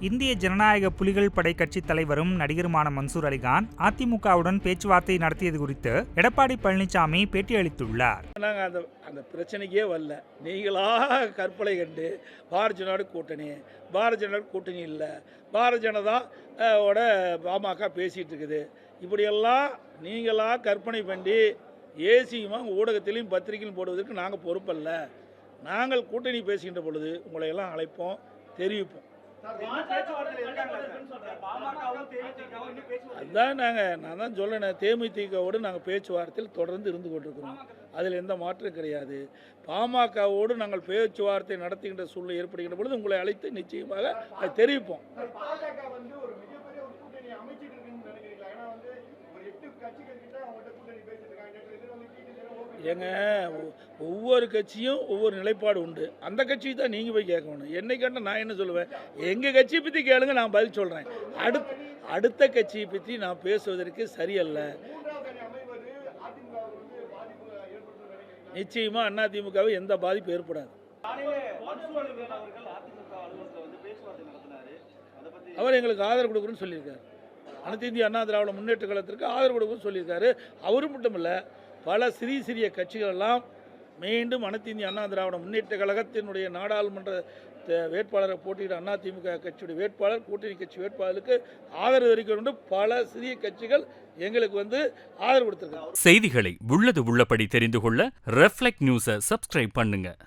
இந்திய ஜனநாயக புலிகள் படை கட்சி தலைவரும் நடிகருமான மன்சூர் அலிகான் அதிமுகவுடன் பேச்சுவார்த்தை நடத்தியது குறித்து எடப்பாடி பழனிசாமி பேட்டியளித்துள்ளார். நாங்கள் அந்த பிரச்சனைக்கே வரல. நீங்களாக கற்பனை கண்டு பாரதிய ஜனதா கூட்டணி இல்லை, பாரதிய ஜனதா பாமக பேசிகிட்டு இருக்குது, இப்படியெல்லாம் நீங்களாக கற்பனை பண்ணி ஏசியமாக ஊடகத்திலையும் பத்திரிகையிலும் போடுவதற்கு நாங்கள் பொறுப்பல்ல. நாங்கள் கூட்டணி பேசுகின்ற பொழுது உங்களை எல்லாம் அழைப்போம், தெரிவிப்போம். அதுதான் நான் தான் சொல்லேன், தேமுதிகவோடு நாங்கள் பேச்சுவார்த்தையில் தொடர்ந்து இருந்து கொண்டிருக்கிறோம். அதில் எந்த மாற்றம் கிடையாது. பாமகவோடு நாங்கள் பேச்சுவார்த்தை நடத்துகின்ற சூழ்நிலை ஏற்படுகின்ற பொழுது உங்களை அழைத்து நிச்சயமாக அதை தெரிவிப்போம். ஏங்க, ஒவ்வொரு கட்சியும் ஒவ்வொரு நிலைப்பாடு உண்டு. அந்த கட்சியை தான் நீங்கள் போய் கேட்கணும். என்னை கேட்டால் நான் என்ன சொல்லுவேன்? எங்கள் கட்சியை பற்றி கேளுங்க, நான் பதில் சொல்கிறேன். அடுத்த கட்சியை பற்றி நான் பேசுவதற்கு சரியல்ல. நிச்சயமாக அதிமுகவை எந்த பாதிப்பு ஏற்படாது. அவர் எங்களுக்கு ஆதரவு கொடுக்குறேன்னு சொல்லியிருக்காரு. அனைத்து இந்திய அண்ணா திராவிட முன்னேற்ற கழகத்திற்கு ஆதரவு கொடுக்குன்னு சொல்லியிருக்காரு. அவரும் மட்டும் இல்லை, பல சிறிய கட்சிகள் எல்லாம் மீண்டும் அனைத்து இந்திய அண்ணா திராவிட முன்னேற்ற கழகத்தினுடைய நாடாளுமன்ற வேட்பாளரை போட்டியிட அதிமுக கட்சியுடைய வேட்பாளர், கூட்டணி கட்சி வேட்பாளருக்கு ஆதரவு தெரிவிக்க பல சிறிய கட்சிகள் எங்களுக்கு ஆதரவு கொடுத்திருக்காங்க. செய்திகளை உள்ளது உள்ளபடி தெரிந்து கொள்ள ரெஃப்ளெக்ட் நியூஸை சப்ஸ்கிரைப் பண்ணுங்க.